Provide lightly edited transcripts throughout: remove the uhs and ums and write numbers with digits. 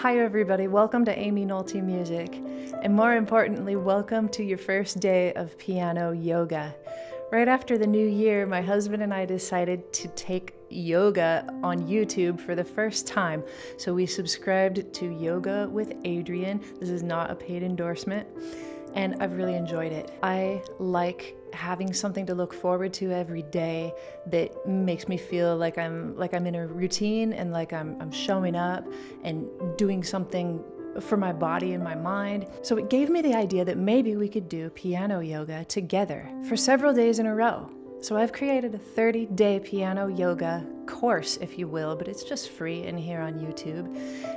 Hi everybody, welcome to Aimee Nolte Music, and more importantly, welcome to your first day of piano yoga. Right after the new year, my husband and I decided to take yoga on YouTube for the first time. So we subscribed to Yoga with Adriene. This is not a paid endorsement, and I've really enjoyed it. I like having something to look forward to every day that makes me feel like I'm in a routine and like I'm showing up and doing something for my body and my mind. So it gave me the idea that maybe we could do piano yoga together for several days in a row. So I've created a 30-day piano yoga course, if you will, but it's just free and here on YouTube.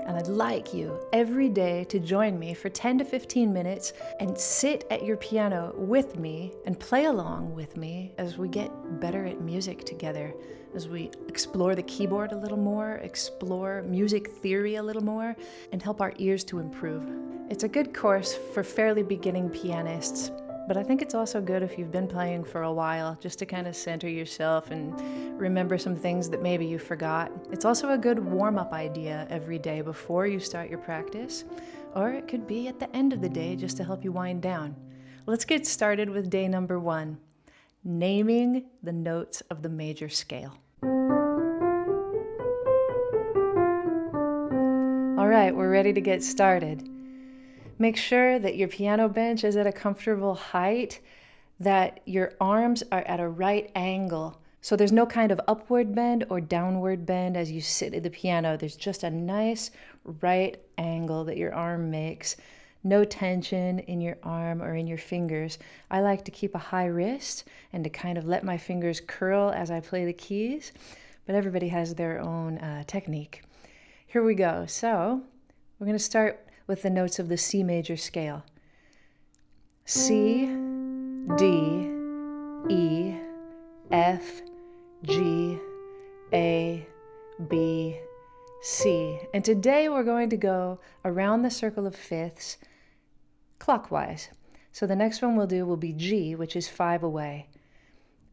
And I'd like you every day to join me for 10 to 15 minutes and sit at your piano with me and play along with me as we get better at music together, as we explore the keyboard a little more, explore music theory a little more, and help our ears to improve. It's a good course for fairly beginning pianists, but I think it's also good if you've been playing for a while, just to kind of center yourself and remember some things that maybe you forgot. It's also a good warm-up idea every day before you start your practice, or it could be at the end of the day just to help you wind down. Let's get started with day number 1, naming the notes of the major scale. All right, we're ready to get started. Make sure that your piano bench is at a comfortable height, that your arms are at a right angle. So there's no kind of upward bend or downward bend as you sit at the piano. There's just a nice right angle that your arm makes. No tension in your arm or in your fingers. I like to keep a high wrist and to kind of let my fingers curl as I play the keys, but everybody has their own technique. Here we go. So we're going to start with the notes of the C major scale. C, D, E, F, G, A, B, C. And today we're going to go around the circle of fifths clockwise. So the next one we'll do will be G, which is 5 away.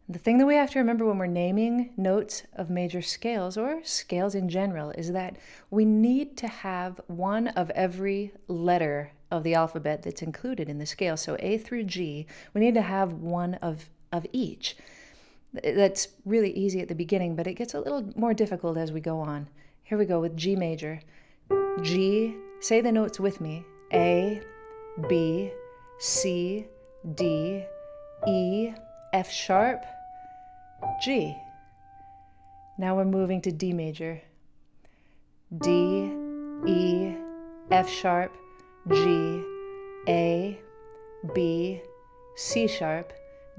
The thing that we have to remember when we're naming notes of major scales, or scales in general, is that we need to have one of every letter of the alphabet that's included in the scale. So A through G, we need to have one of each. That's really easy at the beginning, but it gets a little more difficult as we go on. Here we go with G major. G, say the notes with me. A, B, C, D, E, F sharp, G. Now we're moving to D major. D, E, F sharp, G, A, B, C sharp,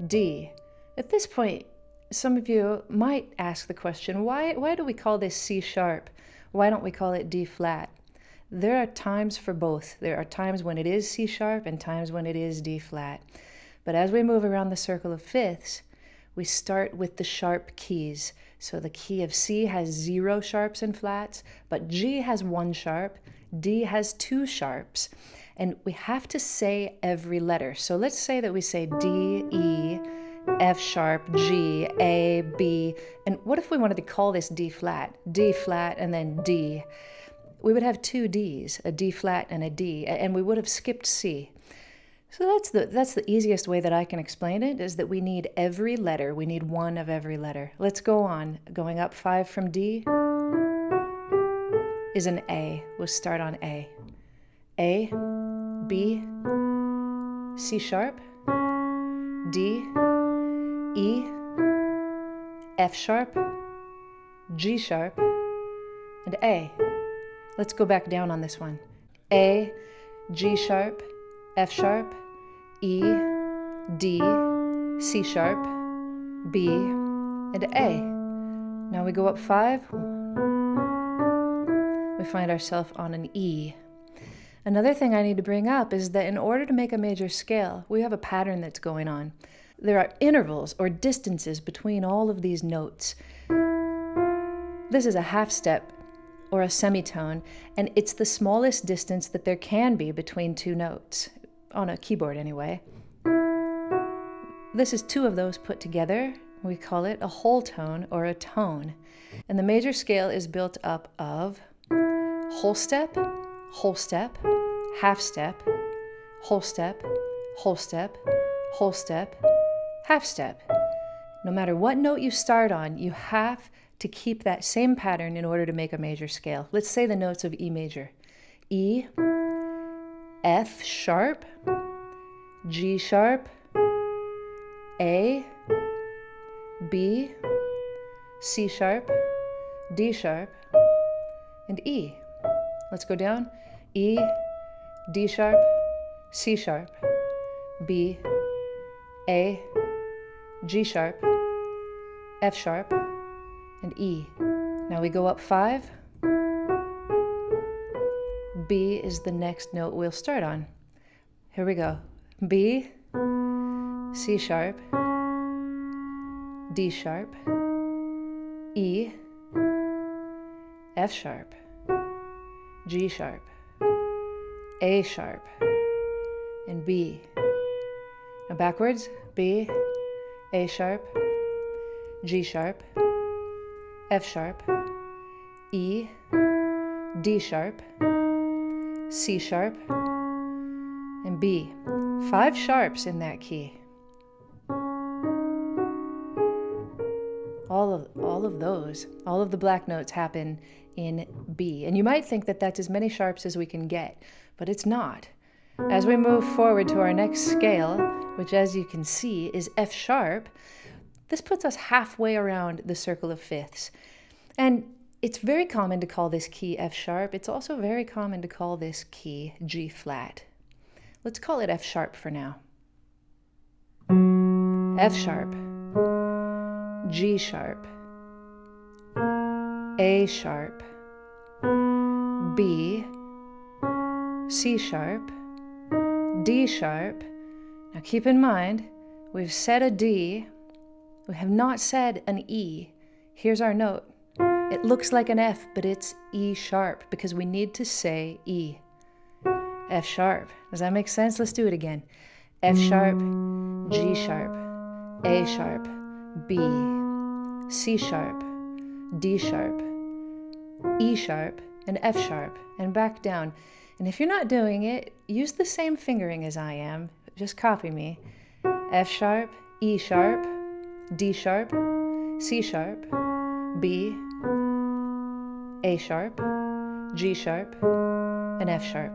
D. At this point, some of you might ask the question, why do we call this C sharp? Why don't we call it D flat? There are times for both. There are times when it is C sharp and times when it is D flat. But as we move around the circle of fifths, we start with the sharp keys. So the key of C has 0 sharps and flats, but G has 1 sharp, D has 2 sharps, and we have to say every letter. So let's say that we say D, E, F sharp, G, A, B, and what if we wanted to call this D flat, and then D? We would have 2 Ds, a D flat and a D, and we would have skipped C. So that's the easiest way that I can explain it, is that we need every letter. We need one of every letter. Let's go on. Going up 5 from D is an A. We'll start on A. A, B, C sharp, D, E, F sharp, G sharp, and A. Let's go back down on this one. A, G sharp, F sharp, E, D, C sharp, B, and A. Now we go up 5. We find ourselves on an E. Another thing I need to bring up is that in order to make a major scale, we have a pattern that's going on. There are intervals or distances between all of these notes. This is a half step or a semitone, and it's the smallest distance that there can be between 2 notes. On a keyboard anyway. This is 2 of those put together. We call it a whole tone or a tone. And the major scale is built up of whole step, whole step, half step, whole step, whole step, whole step, half step. No matter what note you start on, you have to keep that same pattern in order to make a major scale. Let's say the notes of E major. E, F sharp, G sharp, A, B, C sharp, D sharp, and E. Let's go down. E, D sharp, C sharp, B, A, G sharp, F sharp, and E. Now we go up 5. B is the next note we'll start on. Here we go. B, C sharp, D sharp, E, F sharp, G sharp, A sharp, and B. Now backwards. B, A sharp, G sharp, F sharp, E, D sharp, C sharp, and B. 5 sharps in that key. All of the black notes happen in B. And you might think that that's as many sharps as we can get, but it's not. As we move forward to our next scale, which as you can see is F sharp, this puts us halfway around the circle of fifths. And it's very common to call this key F sharp. It's also very common to call this key G flat. Let's call it F sharp for now. F sharp, G sharp, A sharp, B, C sharp, D sharp. Now keep in mind, we've said a D, we have not said an E. Here's our note. It looks like an F, but it's E sharp because we need to say E. F sharp. Does that make sense? Let's do it again. F sharp, G sharp, A sharp, B, C sharp, D sharp, E sharp, and F sharp, and back down. And if you're not doing it, use the same fingering as I am. Just copy me. F sharp, E sharp, D sharp, C sharp, B, A sharp, G sharp, and F sharp.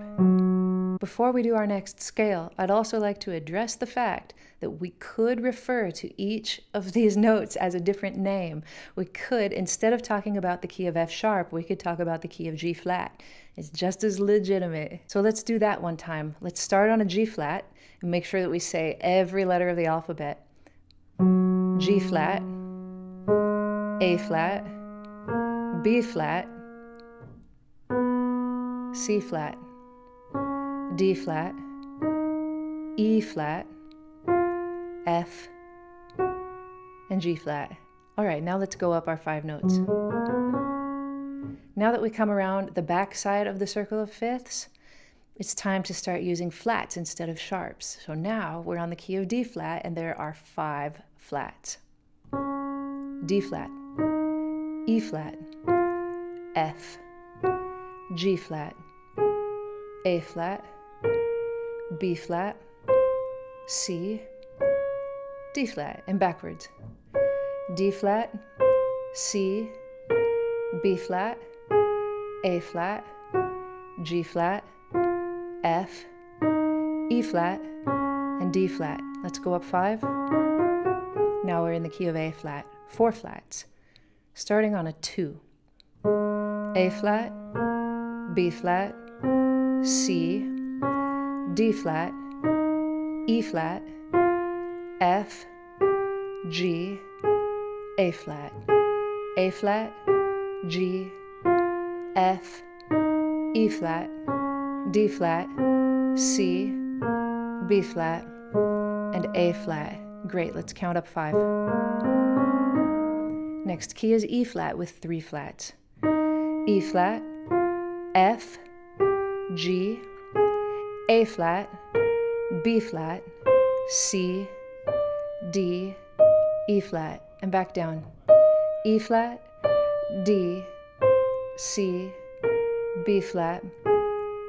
Before we do our next scale, I'd also like to address the fact that we could refer to each of these notes as a different name. We could, instead of talking about the key of F sharp, we could talk about the key of G flat. It's just as legitimate. So let's do that one time. Let's start on a G flat and make sure that we say every letter of the alphabet. G flat, A flat, B flat, C flat, D flat, E flat, F, and G flat. All right, now let's go up our 5 notes. Now that we come around the back side of the circle of fifths, it's time to start using flats instead of sharps. So now we're on the key of D flat, and there are 5 flats. D flat, E flat, F, G flat, A flat, B flat, C, D flat, and backwards. D flat, C, B flat, A flat, G flat, F, E flat, and D flat. Let's go up 5. Now we're in the key of A flat, 4 flats, starting on a 2. A flat, B flat, C, D flat, E flat, F, G, A flat, G, F, E flat, D flat, C, B flat, and A flat. Great, let's count up 5. Next key is E flat with 3 flats. E flat, F, G, A flat, B flat, C, D, E flat, and back down. E flat, D, C, B flat,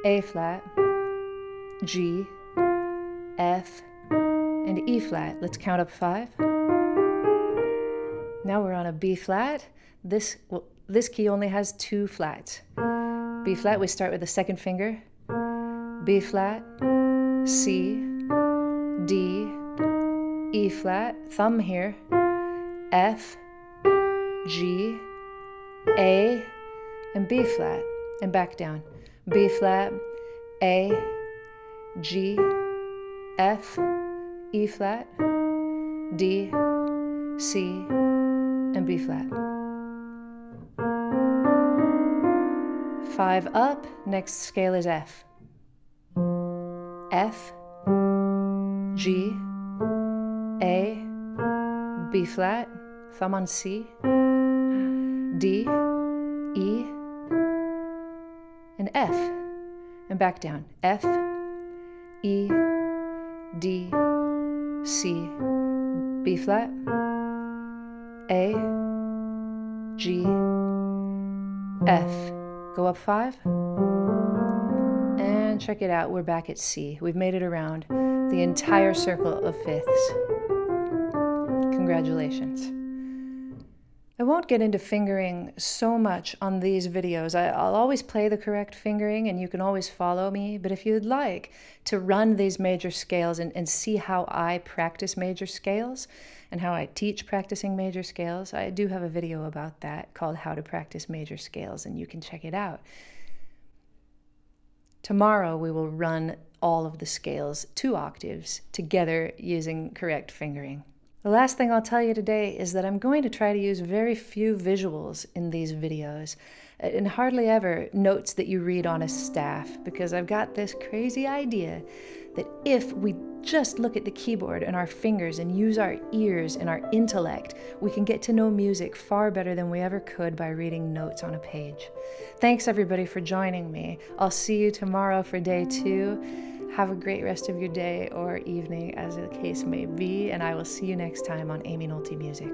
A flat, G, F, and E flat. Let's count up 5. Now we're on a B flat. This key only has 2 flats. B flat, we start with the second finger. B flat, C, D, E flat, thumb here, F, G, A, and B flat, and back down. B flat, A, G, F, E flat, D, C, and B flat. 5 up, next scale is F. F, G, A, B flat, thumb on C, D, E, and F, and back down. F, E, D, C, B flat, A, G, F. Go up 5, and check it out, we're back at C. We've made it around the entire circle of fifths. Congratulations. I won't get into fingering so much on these videos. I'll always play the correct fingering and you can always follow me, but if you'd like to run these major scales and see how I practice major scales and how I teach practicing major scales, I do have a video about that called How to Practice Major Scales, and you can check it out. Tomorrow we will run all of the scales 2 octaves together using correct fingering. The last thing I'll tell you today is that I'm going to try to use very few visuals in these videos and hardly ever notes that you read on a staff, because I've got this crazy idea that if we just look at the keyboard and our fingers and use our ears and our intellect, we can get to know music far better than we ever could by reading notes on a page. Thanks everybody for joining me. I'll see you tomorrow for day 2. Have a great rest of your day or evening, as the case may be, and I will see you next time on Aimee Nolte Music.